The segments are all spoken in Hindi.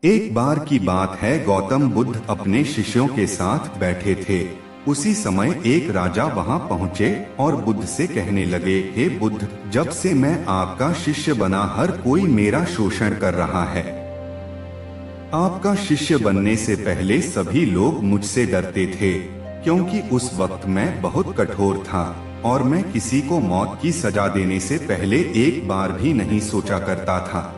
एक बार की बात है, गौतम बुद्ध अपने शिष्यों के साथ बैठे थे। उसी समय एक राजा वहां पहुंचे और बुद्ध से कहने लगे, हे बुद्ध, जब से मैं आपका शिष्य बना हर कोई मेरा शोषण कर रहा है। आपका शिष्य बनने से पहले सभी लोग मुझसे डरते थे, क्योंकि उस वक्त मैं बहुत कठोर था और मैं किसी को मौत की सजा देने से पहले एक बार भी नहीं सोचा करता था।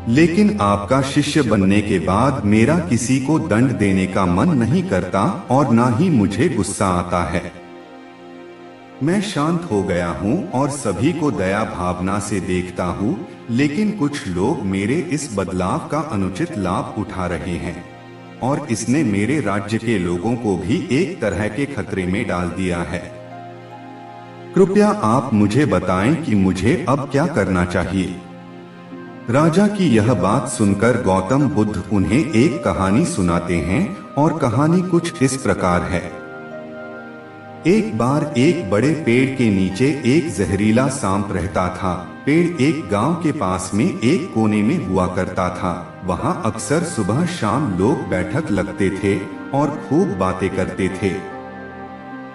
लेकिन आपका शिष्य बनने के बाद मेरा किसी को दंड देने का मन नहीं करता और ना ही मुझे गुस्सा आता है। मैं शांत हो गया हूँ और सभी को दया भावना से देखता हूँ, लेकिन कुछ लोग मेरे इस बदलाव का अनुचित लाभ उठा रहे हैं और इसने मेरे राज्य के लोगों को भी एक तरह के खतरे में डाल दिया है। कृपया आप मुझे बताएं कि मुझे अब क्या करना चाहिए। राजा की यह बात सुनकर गौतम बुद्ध उन्हें एक कहानी सुनाते हैं और कहानी कुछ इस प्रकार है। एक बार एक बड़े पेड़ के नीचे एक जहरीला सांप रहता था। पेड़ एक गांव के पास में एक कोने में हुआ करता था। वहां अक्सर सुबह शाम लोग बैठक लगते थे और खूब बातें करते थे।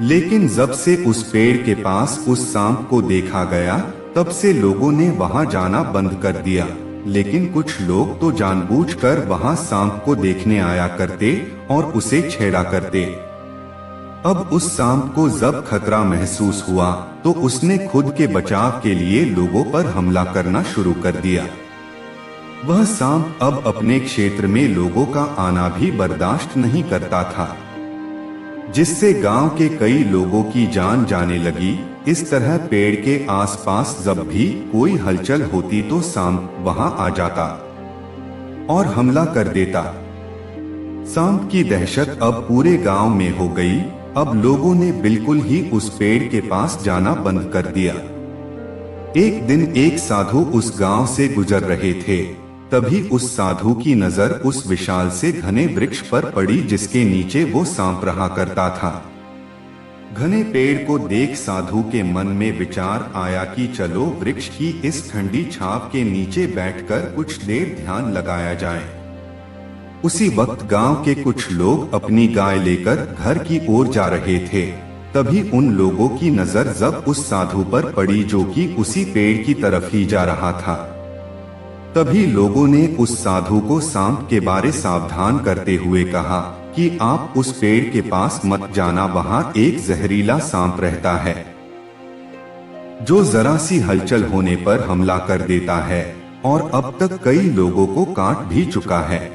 लेकिन जब से उस पेड़ के पास उस सांप को देखा गया, तब से लोगों ने वहां जाना बंद कर दिया। लेकिन कुछ लोग तो जानबूझकर वहां सांप को देखने आया करते और उसे छेड़ा करते। अब उस सांप को जब खतरा महसूस हुआ तो उसने खुद के बचाव के लिए लोगों पर हमला करना शुरू कर दिया। वह सांप अब अपने क्षेत्र में लोगों का आना भी बर्दाश्त नहीं करता था, जिससे गांव के कई लोगों की जान जाने लगी। इस तरह पेड़ के आसपास जब भी कोई हलचल होती तो सांप वहां आ जाता और हमला कर देता। सांप की दहशत अब पूरे गांव में हो गई। अब लोगों ने बिल्कुल ही उस पेड़ के पास जाना बंद कर दिया। एक दिन एक साधु उस गांव से गुजर रहे थे। तभी उस साधु की नजर उस विशाल से घने वृक्ष पर पड़ी, जिसके नीचे वो सांप रहा करता था। घने पेड़ को देख साधु के मन में विचार आया कि चलो वृक्ष की इस ठंडी छांव के नीचे बैठकर कुछ देर ध्यान लगाया जाए। उसी वक्त गांव के कुछ लोग अपनी गाय लेकर घर की ओर जा रहे थे। तभी उन लोगों की नजर जब उस साधु पर पड़ी, जो कि उसी पेड़ की तरफ ही जा रहा था। तभी लोगों ने उस साधु को सांप के बारे सावधान करते हुए कहा कि आप उस पेड़ के पास मत जाना, वहां एक जहरीला सांप रहता है जो जरा सी हलचल होने पर हमला कर देता है और अब तक कई लोगों को काट भी चुका है।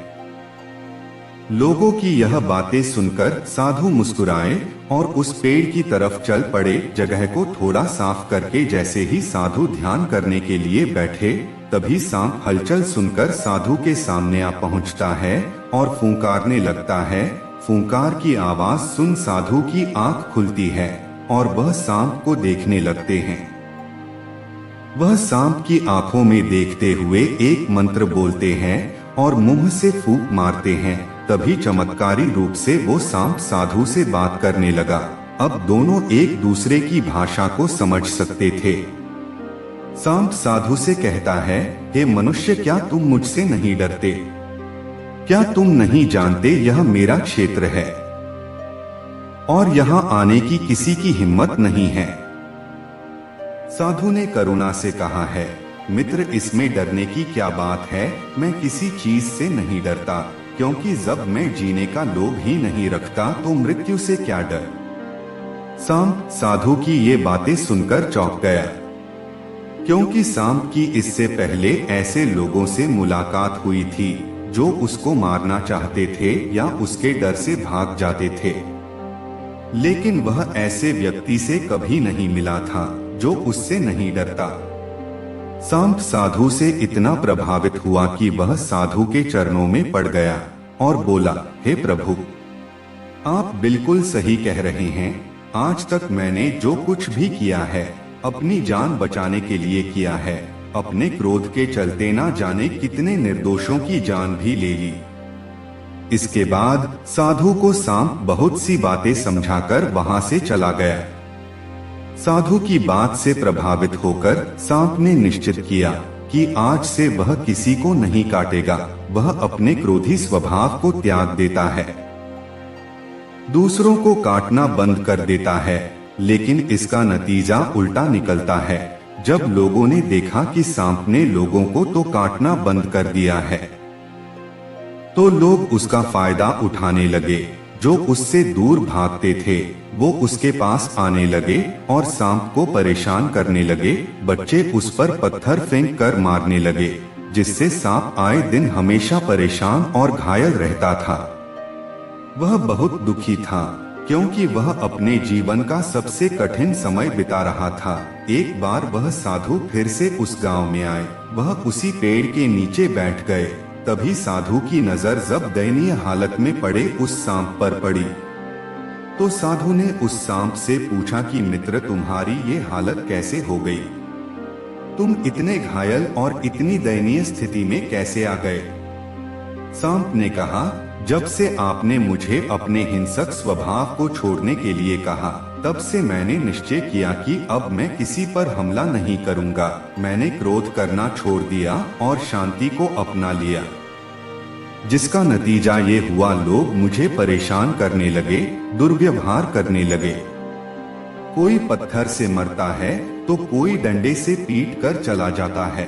लोगों की यह बातें सुनकर साधु मुस्कुराए और उस पेड़ की तरफ चल पड़े। जगह को थोड़ा साफ करके जैसे ही साधु ध्यान करने के लिए बैठे, तभी सांप हलचल सुनकर साधु के सामने आ पहुंचता है और फूंकारने लगता है। फूंकार की आवाज सुन साधु की आंख खुलती है और वह सांप को देखने लगते हैं। वह सांप की आंखों में देखते हुए एक मंत्र बोलते हैं और मुंह से फूंक मारते हैं। तभी चमत्कारी रूप से वो सांप साधु से बात करने लगा। अब दोनों एक दूसरे की भाषा को समझ सकते थे। सांप साधु से कहता है, हे मनुष्य, क्या तुम मुझसे नहीं डरते? क्या तुम नहीं जानते यह मेरा क्षेत्र है और यहाँ आने की किसी की हिम्मत नहीं है? साधु ने करुणा से कहा है, मित्र, इसमें डरने की क्या बात है? मैं किसी चीज से नहीं डरता, क्योंकि जब मैं जीने का लोभ ही नहीं रखता तो मृत्यु से क्या डर। सांप साधु की ये बातें सुनकर चौंक गया, क्योंकि सांप की इससे पहले ऐसे लोगों से मुलाकात हुई थी जो उसको मारना चाहते थे या उसके डर से भाग जाते थे, लेकिन वह ऐसे व्यक्ति से कभी नहीं मिला था जो उससे नहीं डरता। सांप साधु से इतना प्रभावित हुआ कि वह साधु के चरणों में पड़ गया और बोला, हे प्रभु, आप बिल्कुल सही कह रहे हैं। आज तक मैंने जो कुछ भी किया है अपनी जान बचाने के लिए किया है। अपने क्रोध के चलते ना जाने कितने निर्दोषों की जान भी ले ली। इसके बाद साधु को सांप बहुत सी बातें समझाकर वहां से चला गया। साधु की बात से प्रभावित होकर सांप ने निश्चित किया कि आज से वह किसी को नहीं काटेगा। वह अपने क्रोधी स्वभाव को त्याग देता है, दूसरों को काटना बंद कर देता है। लेकिन इसका नतीजा उल्टा निकलता है। जब लोगों ने देखा कि सांप ने लोगों को तो काटना बंद कर दिया है, तो लोग उसका फायदा उठाने लगे। जो उससे दूर भागते थे वो उसके पास आने लगे और सांप को परेशान करने लगे। बच्चे उस पर पत्थर फेंक कर मारने लगे, जिससे सांप आए दिन हमेशा परेशान और घायल रहता था। वह बहुत दुखी था, क्योंकि वह अपने जीवन का सबसे कठिन समय बिता रहा था। एक बार वह साधु फिर से उस गांव में आए। वह उसी पेड़ के नीचे बैठ गए। तभी साधु की नजर जब दयनीय हालत में पड़े उस सांप पर पड़ी, तो साधु ने उस सांप से पूछा कि मित्र, तुम्हारी ये हालत कैसे हो गई? तुम इतने घायल और इतनी दयनीय स्थिति में कैसे आ गए? सांप ने कहा, जब से आपने मुझे अपने हिंसक स्वभाव को छोड़ने के लिए कहा, तब से मैंने निश्चय किया कि अब मैं किसी पर हमला नहीं करूंगा। मैंने क्रोध करना छोड़ दिया और शांति को अपना लिया, जिसका नतीजा ये हुआ, लोग मुझे परेशान करने लगे, दुर्व्यवहार करने लगे। कोई पत्थर से मरता है तो कोई डंडे से पीट कर चला जाता है।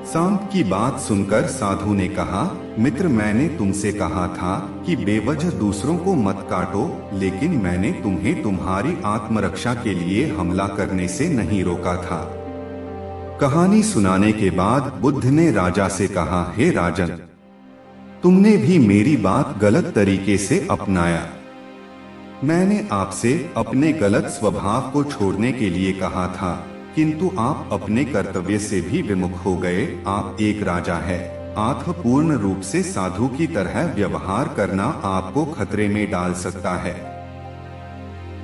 सांप की बात सुनकर साधु ने कहा, मित्र, मैंने तुमसे कहा था कि बेवजह दूसरों को मत काटो, लेकिन मैंने तुम्हें तुम्हारी आत्मरक्षा के लिए हमला करने से नहीं रोका था। कहानी सुनाने के बाद बुद्ध ने राजा से कहा, हे राजन, तुमने भी मेरी बात गलत तरीके से अपनाया। मैंने आपसे अपने गलत स्वभाव को छोड़ने के लिए कहा था, किंतु आप अपने कर्तव्य से भी विमुख हो गए। आप एक राजा है। पूर्ण रूप से साधु की तरह व्यवहार करना आपको खतरे में डाल सकता है।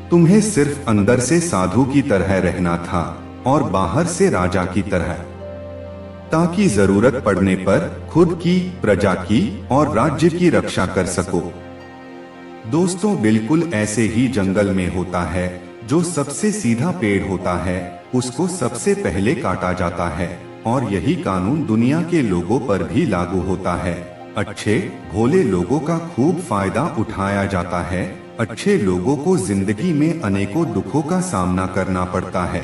तुम्हें सिर्फ अंदर से साधु की तरह रहना था और बाहर से राजा की तरह, ताकि जरूरत पड़ने पर खुद की, प्रजा की और राज्य की रक्षा कर सको। दोस्तों, बिल्कुल ऐसे ही जंगल में होता है। जो सबसे सीधा पेड़ होता है उसको सबसे पहले काटा जाता है, और यही कानून दुनिया के लोगों पर भी लागू होता है। अच्छे भोले लोगों का खूब फायदा उठाया जाता है। अच्छे लोगों को जिंदगी में अनेकों दुखों का सामना करना पड़ता है।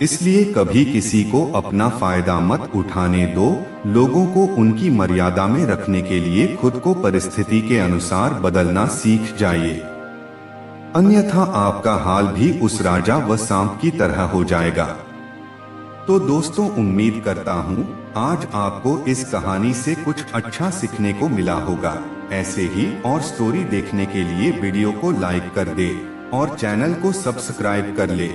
इसलिए कभी किसी को अपना फायदा मत उठाने दो। लोगों को उनकी मर्यादा में रखने के लिए खुद को परिस्थिति के अनुसार बदलना सीख जाइए, अन्यथा आपका हाल भी उस राजा व सांप की तरह हो जाएगा। तो दोस्तों, उम्मीद करता हूँ आज आपको इस कहानी से कुछ अच्छा सीखने को मिला होगा। ऐसे ही और स्टोरी देखने के लिए वीडियो को लाइक कर दे और चैनल को सब्सक्राइब कर ले।